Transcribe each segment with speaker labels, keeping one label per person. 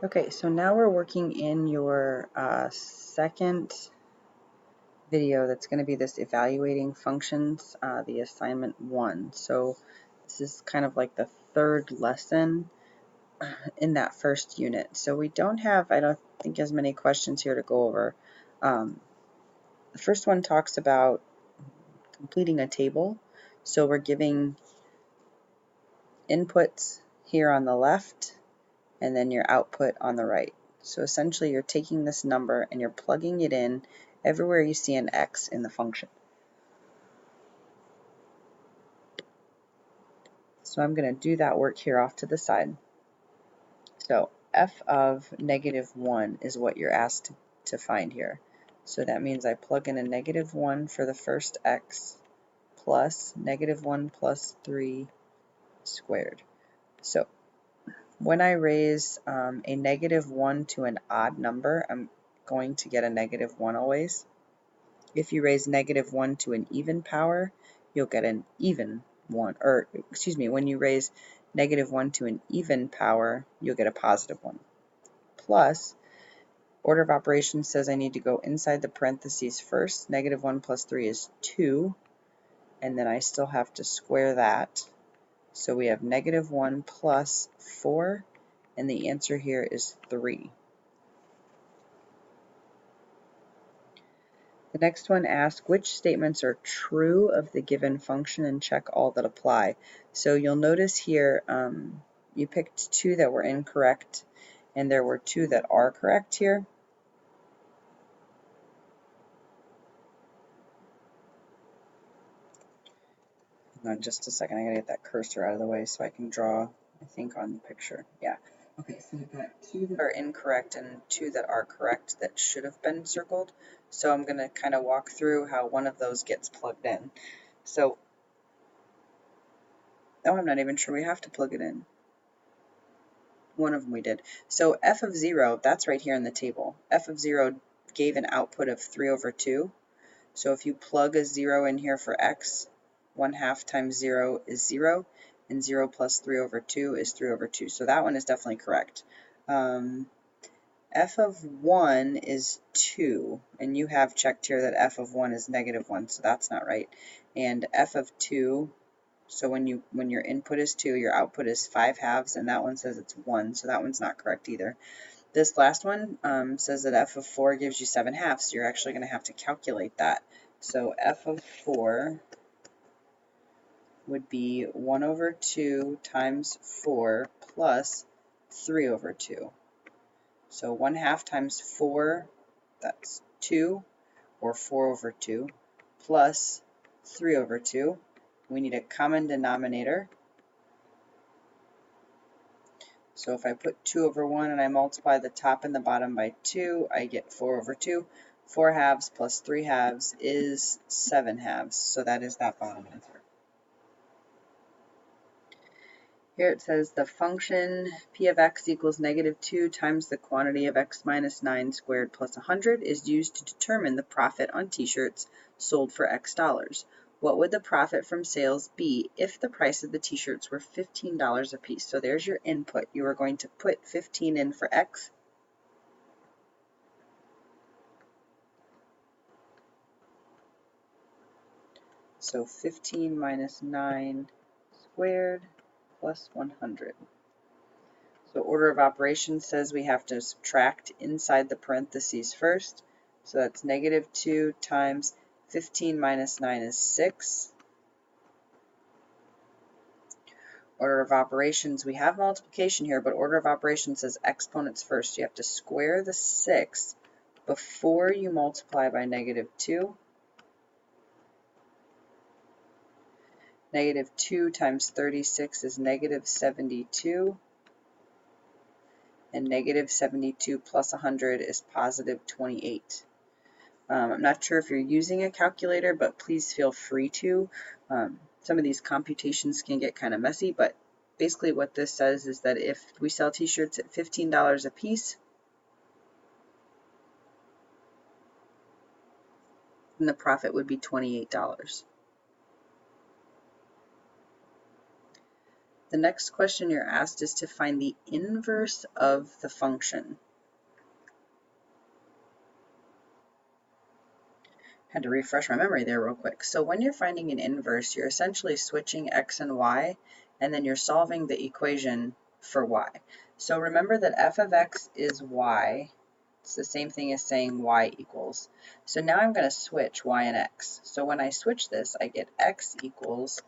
Speaker 1: Okay, so now we're working in your second video that's going to be this evaluating functions, the assignment 1. So this is kind of like the third lesson in that first unit. So we don't have, I don't think, as many questions here to go over. The first one talks about completing a table. So we're giving inputs here on the left and then your output on the right. So essentially you're taking this number and you're plugging it in everywhere you see an x in the function. So I'm going to do that work here off to the side. So f of -1 is what you're asked to find here. So that means I plug in a -1 for the first x plus -1 plus 3 squared. So when I raise a -1 to an odd number, I'm going to get a -1 always. If you raise -1 to an even power, you'll get an even 1. Or, excuse me, when you raise -1 to an even power, you'll get a positive 1. Plus, order of operations says I need to go inside the parentheses first. -1 plus 3 is 2. And then I still have to square that. So we have -1 plus 4. And the answer here is 3. The next one asks which statements are true of the given function and check all that apply. So you'll notice here you picked 2 that were incorrect and there were 2 that are correct here. Hang on just a second, I gotta get that cursor out of the way so I can draw, I think, on the picture. Yeah. Okay, so we've got 2 that are incorrect and 2 that are correct that should have been circled. So I'm going to kind of walk through how one of those gets plugged in. So, oh, I'm not even sure we have to plug it in. One of them we did. So f of 0, that's right here in the table. F of 0 gave an output of 3 over 2. So if you plug a 0 in here for x, 1/2 times 0 is 0, and 0 plus 3 over 2 is 3 over 2. So that one is definitely correct. F of 1 is 2, and you have checked here that f of 1 is -1, so that's not right. And f of 2, so when your input is 2, your output is 5/2, and that one says it's 1, so that one's not correct either. This last one says that f of 4 gives you 7/2, so you're actually going to have to calculate that. So f of 4 would be 1 over 2 times 4 plus 3 over 2. So 1/2 times 4, that's 2, or 4 over 2, plus 3 over 2. We need a common denominator. So if I put 2 over 1 and I multiply the top and the bottom by 2, I get 4 over 2. 4/2 plus 3/2 is 7/2. So that is that bottom answer. Here it says the function p of x equals -2 times the quantity of x minus 9 squared plus 100 is used to determine the profit on t-shirts sold for x dollars. What would the profit from sales be if the price of the t-shirts were $15 a piece? So there's your input. You are going to put 15 in for x. So 15 minus 9 squared plus 100. So order of operations says we have to subtract inside the parentheses first. So that's -2 times 15 minus 9 is 6. Order of operations, we have multiplication here, but order of operations says exponents first. You have to square the 6 before you multiply by -2. -2 times 36 is -72. And -72 plus 100 is +28. I'm not sure if you're using a calculator, but please feel free to. Some of these computations can get kind of messy, but basically what this says is that if we sell t-shirts at $15 a piece, then the profit would be $28. The next question you're asked is to find the inverse of the function. Had to refresh my memory there real quick. So when you're finding an inverse, you're essentially switching x and y, and then you're solving the equation for y. So remember that f of x is y. It's the same thing as saying y equals. So now I'm going to switch y and x. So when I switch this, I get x equals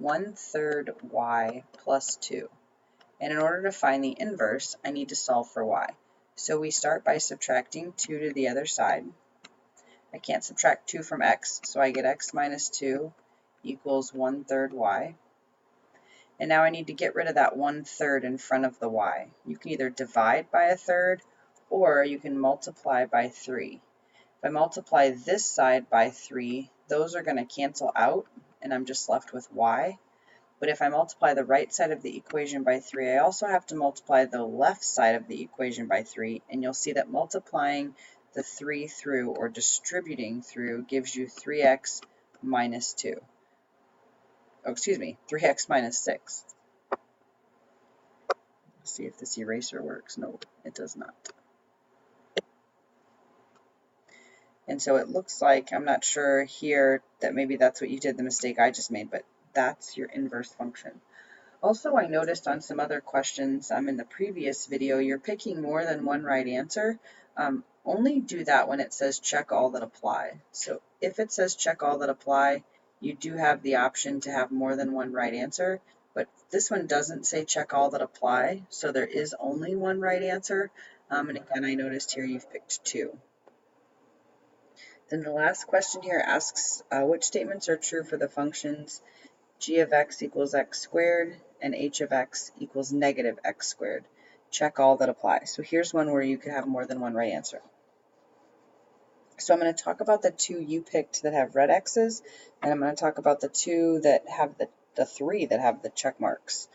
Speaker 1: 1/3 y plus 2. And in order to find the inverse, I need to solve for y. So we start by subtracting 2 to the other side. I can't subtract 2 from x, so I get x minus 2 equals 1/3 y. And now I need to get rid of that 1/3 in front of the y. You can either divide by a third, or you can multiply by 3. If I multiply this side by 3, those are going to cancel out, and I'm just left with y. But if I multiply the right side of the equation by 3, I also have to multiply the left side of the equation by 3, and you'll see that multiplying the 3 through, or distributing through, gives you 3x minus 2. Oh, excuse me, 3x minus 6. Let's see if this eraser works. No, it does not. And so it looks like, I'm not sure here, that maybe that's what you did, the mistake I just made, but that's your inverse function. Also, I noticed on some other questions in the previous video, you're picking more than one right answer. Only do that when it says check all that apply. So if it says check all that apply, you do have the option to have more than one right answer, but this one doesn't say check all that apply, so there is only one right answer. And again, I noticed here you've picked 2. Then the last question here asks which statements are true for the functions g of x equals x squared and h of x equals negative x squared. Check all that apply. So here's one where you could have more than one right answer. So I'm going to talk about the 2 you picked that have red x's, and I'm going to talk about the 2 that have the 3 that have the check marks.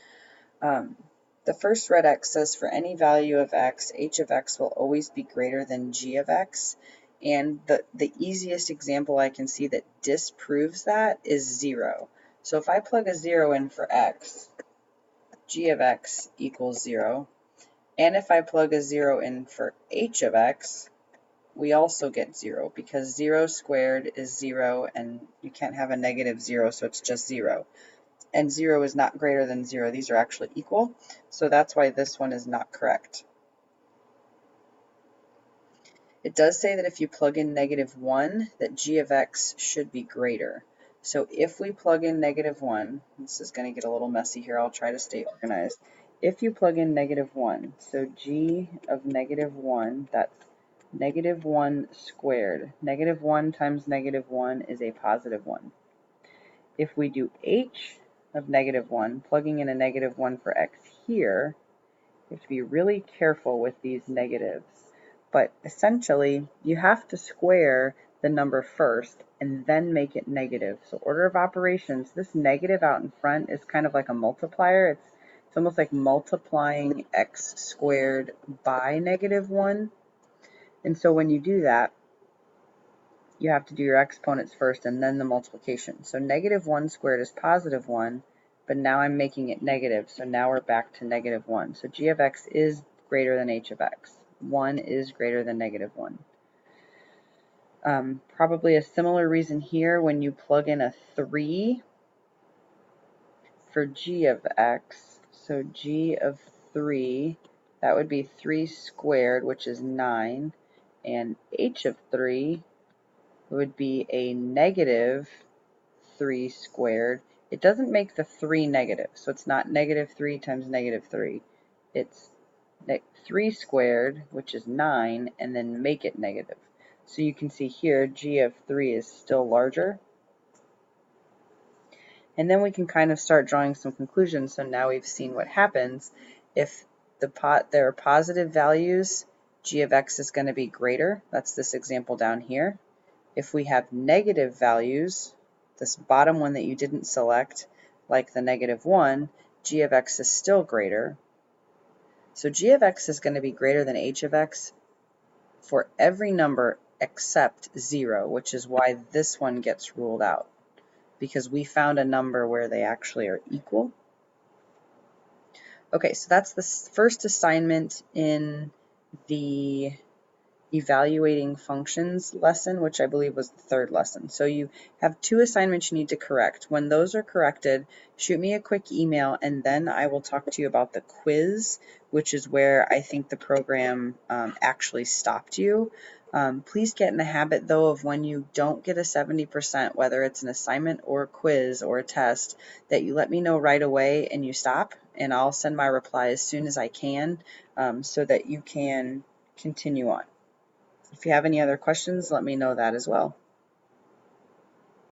Speaker 1: The first red x says for any value of x, h of x will always be greater than g of x. And the easiest example I can see that disproves that is 0. So if I plug a 0 in for x, g of x equals 0. And if I plug a 0 in for h of x, we also get 0, because 0 squared is 0, and you can't have a negative 0, so it's just 0. And 0 is not greater than 0. These are actually equal, so that's why this one is not correct. It does say that if you plug in -1, that g of x should be greater. So if we plug in -1, this is going to get a little messy here, I'll try to stay organized. If you plug in -1, so g of -1, that's -1 squared. -1 times -1 is a positive 1. If we do h of -1, plugging in a -1 for x here, you have to be really careful with these negatives. But essentially, you have to square the number first and then make it negative. So order of operations, this negative out in front is kind of like a multiplier. It's almost like multiplying x squared by -1. And so when you do that, you have to do your exponents first and then the multiplication. So -1 squared is positive 1, but now I'm making it negative. So now we're back to -1. So g of x is greater than h of x. 1 is greater than -1. Probably a similar reason here when you plug in a 3 for g of x. So g of 3, that would be 3 squared, which is 9, and h of 3 would be a -3 squared. It doesn't make the 3 negative, so it's not -3 times -3. It's 3 squared, which is 9, and then make it negative. So you can see here g of 3 is still larger. And then we can kind of start drawing some conclusions. So now we've seen what happens if there are positive values, g of x is going to be greater. That's this example down here. If we have negative values, this bottom one that you didn't select, like the -1, g of x is still greater. So g of x is going to be greater than h of x for every number except 0, which is why this one gets ruled out, because we found a number where they actually are equal. Okay, so that's the first assignment in the evaluating functions lesson, which I believe was the third lesson. So you have 2 assignments you need to correct. When those are corrected, shoot me a quick email, and then I will talk to you about the quiz, which is where I think the program actually stopped you. Please get in the habit, though, of when you don't get a 70%, whether it's an assignment or a quiz or a test, that you let me know right away and you stop, and I'll send my reply as soon as I can, so that you can continue on. If you have any other questions, let me know that as well.